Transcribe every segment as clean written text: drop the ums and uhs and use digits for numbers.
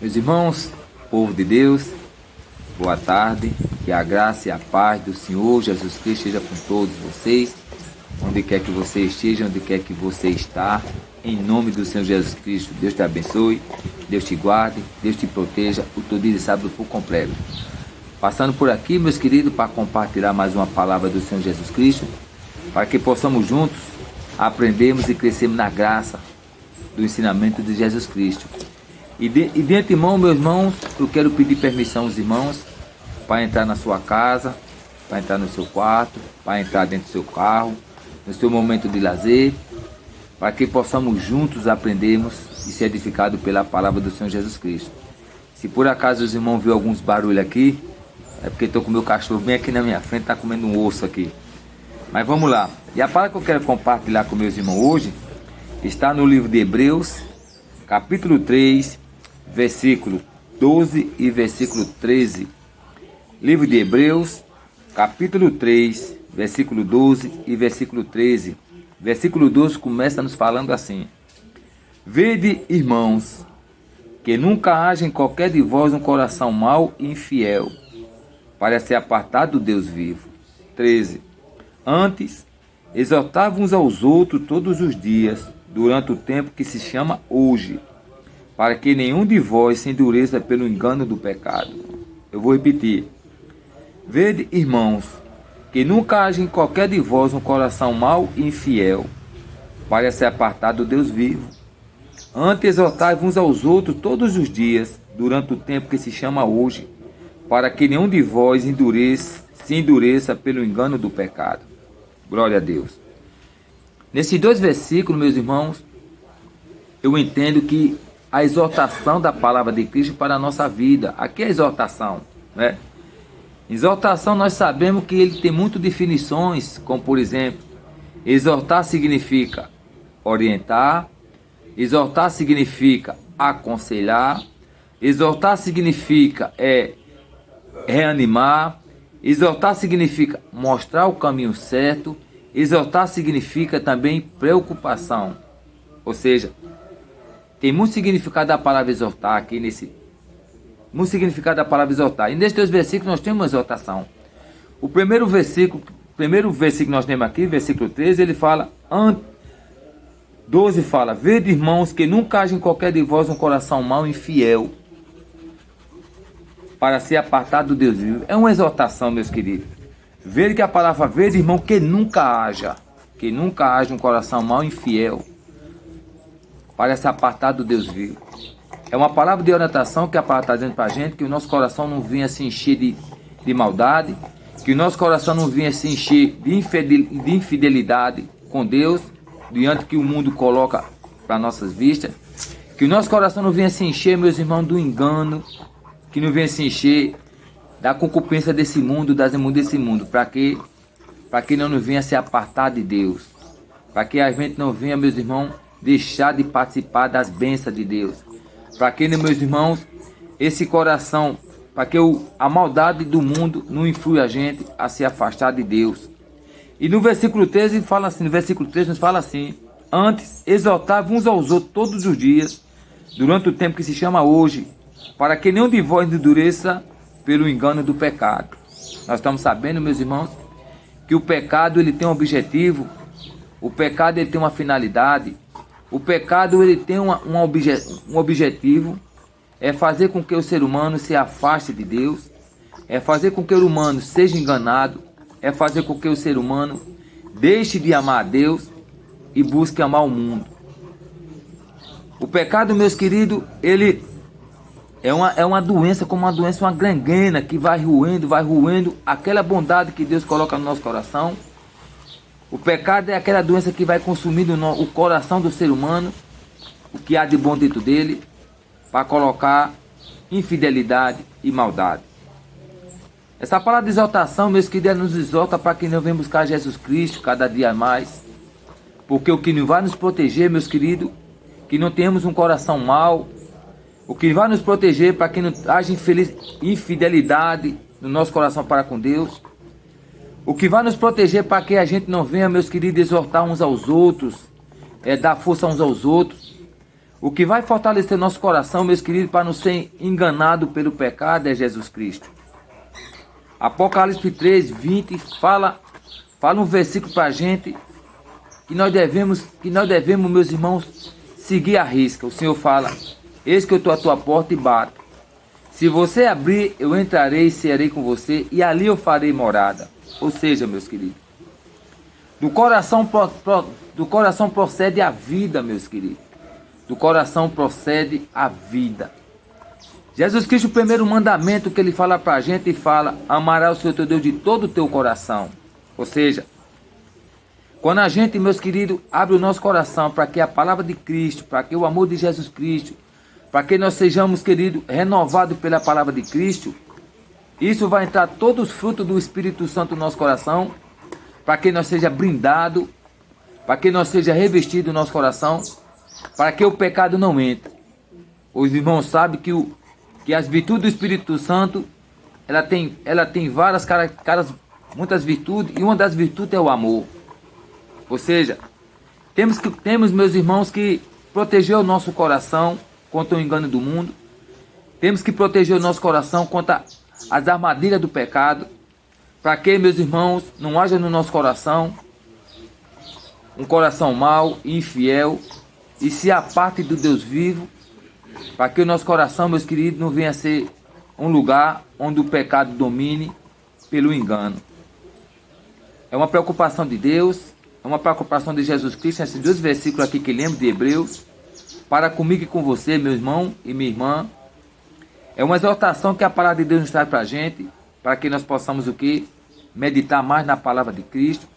Meus irmãos, povo de Deus, boa tarde, que a graça e a paz do Senhor Jesus Cristo esteja com todos vocês, onde quer que você esteja, onde quer que você está, em nome do Senhor Jesus Cristo. Deus te abençoe, Deus te guarde, Deus te proteja o teu dia de sábado por completo. Passando por aqui, meus queridos, para compartilhar mais uma palavra do Senhor Jesus Cristo, para que possamos juntos aprendermos e crescermos na graça do ensinamento de Jesus Cristo. E de antemão, meus irmãos, eu quero pedir permissão aos irmãos para entrar na sua casa, para entrar no seu quarto, para entrar dentro do seu carro, no seu momento de lazer, para que possamos juntos aprendermos e ser edificados pela palavra do Senhor Jesus Cristo. Se por acaso os irmãos viram alguns barulhos aqui, é porque estou com o meu cachorro bem aqui na minha frente, está comendo um osso aqui. Mas vamos lá. E a palavra que eu quero compartilhar com meus irmãos hoje está no livro de Hebreus, capítulo 3, versículo 12 e versículo 13. Livro de Hebreus, capítulo 3, versículo 12 e versículo 13. Versículo 12 começa nos falando assim: Vede, irmãos, que nunca haja em qualquer de vós um coração mau e infiel, para se apartar do Deus vivo. 13. Antes, exortai uns aos outros todos os dias, durante o tempo que se chama hoje, para que nenhum de vós se endureça pelo engano do pecado. Eu vou repetir. Vede, irmãos, que nunca haja em qualquer de vós um coração mau e infiel, para se apartar do Deus vivo. Antes exortai uns aos outros todos os dias, durante o tempo que se chama hoje, para que nenhum de vós se endureça pelo engano do pecado. Glória a Deus. Nesses dois versículos, meus irmãos, eu entendo que a exortação da palavra de Cristo para a nossa vida. Aqui é a exortação, né? Exortação, nós sabemos que ele tem muitas definições, como por exemplo, exortar significa orientar, exortar significa aconselhar, exortar significa reanimar, exortar significa mostrar o caminho certo, exortar significa também preocupação. Ou seja, tem muito significado da palavra exortar aqui muito significado da palavra exortar. E nesses dois versículos nós temos uma exortação. O primeiro versículo que nós temos aqui, versículo 13, ele fala, 12 fala, Vede, irmãos, que nunca haja em qualquer de vós um coração mau e infiel, para se apartar do Deus vivo. É uma exortação, meus queridos. Vede que a palavra vede, irmão, que nunca haja um coração mau e infiel, para se apartar do Deus vivo. É uma palavra de orientação que a palavra está dizendo para a gente, que o nosso coração não vinha se encher de maldade, que o nosso coração não vinha se encher de infidelidade com Deus, diante que o mundo coloca para nossas vistas, que o nosso coração não vinha se encher, meus irmãos, do engano, que não venha se encher da concupiscência desse mundo, das imundícias desse mundo, para que não venha se apartar de Deus, para que a gente não venha, meus irmãos, deixar de participar das bênçãos de Deus, para que, meus irmãos, esse coração, para que a maldade do mundo não influi a gente a se afastar de Deus. E no versículo 13 fala assim, nos fala assim: Antes exortai uns aos outros todos os dias, durante o tempo que se chama hoje, para que nenhum de vós endureça pelo engano do pecado. Nós estamos sabendo, meus irmãos, que o pecado ele tem um objetivo, o pecado ele tem uma finalidade, o pecado ele tem um objetivo, é fazer com que o ser humano se afaste de Deus, é fazer com que o ser humano seja enganado, é fazer com que o ser humano deixe de amar a Deus e busque amar o mundo. O pecado, meus queridos, ele é uma doença, como uma doença, uma gangrena que vai roendo aquela bondade que Deus coloca no nosso coração. O pecado é aquela doença que vai consumindo o coração do ser humano, o que há de bom dentro dele, para colocar infidelidade e maldade. Essa palavra de exaltação, meus queridos, nos exalta para que não venha buscar Jesus Cristo cada dia mais. Porque o que não vai nos proteger, meus queridos, que não tenhamos um coração mau, o que vai nos proteger para que não haja infidelidade no nosso coração para com Deus, o que vai nos proteger para que a gente não venha, meus queridos, exortar uns aos outros, dar força uns aos outros, O que vai fortalecer nosso coração, meus queridos, para não ser enganado pelo pecado é Jesus Cristo. Apocalipse 3, 20 fala um versículo para a gente que nós devemos, meus irmãos, seguir a risca. O Senhor fala: eis que eu estou à tua porta e bato. Se você abrir, eu entrarei e cearei com você, e ali eu farei morada. Ou seja, meus queridos, do coração procede a vida, meus queridos. Do coração procede a vida. Jesus Cristo, o primeiro mandamento que ele fala para a gente, fala: amarás o Senhor teu Deus de todo o teu coração. Ou seja, quando a gente, meus queridos, abre o nosso coração para que a palavra de Cristo, para que o amor de Jesus Cristo, para que nós sejamos, queridos, renovados pela palavra de Cristo, isso vai entrar todos os frutos do Espírito Santo no nosso coração, para que nós seja blindado, para que nós seja revestido no nosso coração, para que o pecado não entre. Os irmãos sabem que as virtudes do Espírito Santo, ela tem várias muitas virtudes, e uma das virtudes é o amor. Ou seja, temos, meus irmãos, que proteger o nosso coração contra o engano do mundo. Temos que proteger o nosso coração contra as armadilhas do pecado, para que, meus irmãos, não haja no nosso coração um coração mau e infiel, e se aparte do Deus vivo, para que o nosso coração, meus queridos, não venha a ser um lugar onde o pecado domine pelo engano. É uma preocupação de Deus, é uma preocupação de Jesus Cristo, esses dois versículos aqui que lembro de Hebreus, para comigo e com você, meu irmão e minha irmã. É uma exortação que a palavra de Deus nos traz para a gente, para que nós possamos o quê? Meditar mais na palavra de Cristo,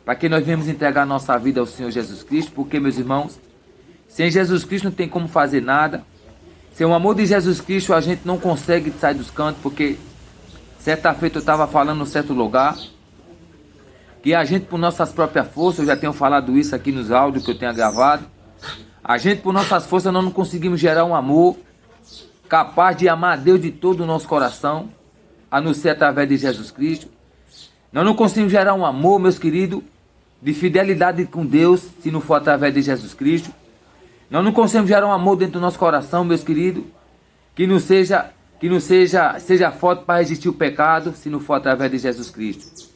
para que nós venhamos entregar nossa vida ao Senhor Jesus Cristo, porque, meus irmãos, sem Jesus Cristo não tem como fazer nada. Sem o amor de Jesus Cristo a gente não consegue sair dos cantos, porque certa feita eu estava falando em certo lugar, que a gente por nossas próprias forças, eu já tenho falado isso aqui nos áudios que eu tenho gravado, a gente por nossas forças nós não conseguimos gerar um amor capaz de amar a Deus de todo o nosso coração, a não ser através de Jesus Cristo. Nós não conseguimos gerar um amor, meus queridos, de fidelidade com Deus, se não for através de Jesus Cristo. Nós não conseguimos gerar um amor dentro do nosso coração, meus queridos, que não seja forte para resistir o pecado, se não for através de Jesus Cristo.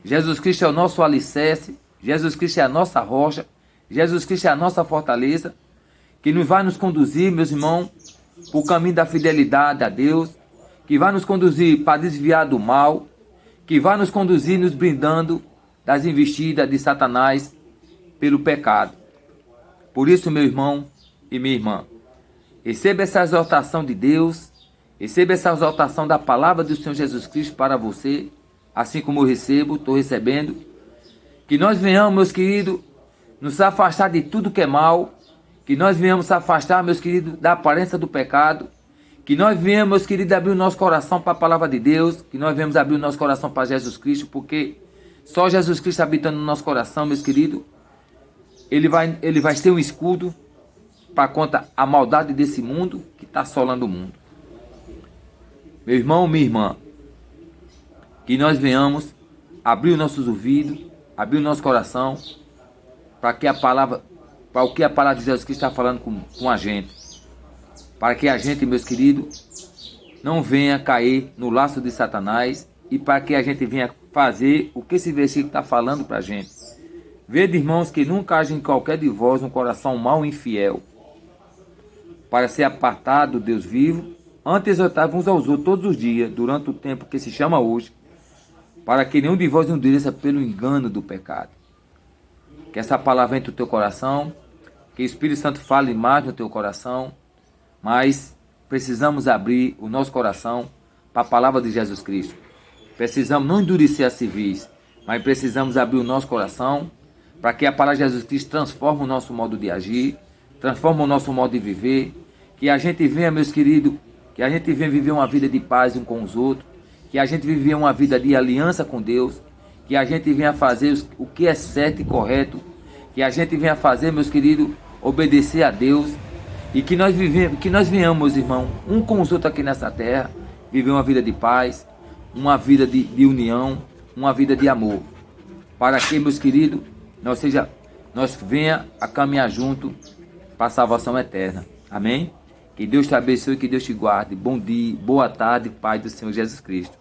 Jesus Cristo é o nosso alicerce, Jesus Cristo é a nossa rocha, Jesus Cristo é a nossa fortaleza, que nos vai nos conduzir, meus irmãos, para o caminho da fidelidade a Deus, que vai nos conduzir para desviar do mal, que vai nos conduzir nos brindando das investidas de Satanás pelo pecado. Por isso, meu irmão e minha irmã, receba essa exortação de Deus, receba essa exortação da palavra do Senhor Jesus Cristo para você, assim como eu estou recebendo, que nós venhamos, meus queridos, nos afastar de tudo que é mal, que nós venhamos nos afastar, meus queridos, da aparência do pecado, que nós venhamos, meus queridos, abrir o nosso coração para a palavra de Deus, que nós venhamos abrir o nosso coração para Jesus Cristo, porque só Jesus Cristo habitando no nosso coração, meus queridos, ele vai ser um escudo para contra a maldade desse mundo que está assolando o mundo. Meu irmão, minha irmã, que nós venhamos abrir os nossos ouvidos, abrir o nosso coração, para o que a palavra de Jesus Cristo está falando com a gente. Para que a gente, meus queridos, não venha cair no laço de Satanás, e para que a gente venha fazer o que esse versículo está falando para a gente. Vede, irmãos, que nunca haja em qualquer de vós um coração mau e infiel, para ser apartado do Deus vivo, antes exortar uns aos outros todos os dias, durante o tempo que se chama hoje, para que nenhum de vós não endureça pelo engano do pecado. Que essa palavra entre no teu coração, que o Espírito Santo fale mais no teu coração, mas precisamos abrir o nosso coração para a palavra de Jesus Cristo. Precisamos não endurecer a civis, mas precisamos abrir o nosso coração para que a palavra de Jesus Cristo transforme o nosso modo de agir, transforme o nosso modo de viver, que a gente venha, meus queridos, que a gente venha viver uma vida de paz uns com os outros, que a gente viver uma vida de aliança com Deus, que a gente venha fazer o que é certo e correto, que a gente venha fazer, meus queridos, obedecer a Deus, e que nós venhamos, meus irmãos, um com os outros aqui nessa terra, viver uma vida de paz, uma vida de união, uma vida de amor, para que, meus queridos, nós venha a caminhar junto para a salvação eterna. Amém? Que Deus te abençoe, que Deus te guarde. Bom dia, boa tarde, Pai do Senhor Jesus Cristo.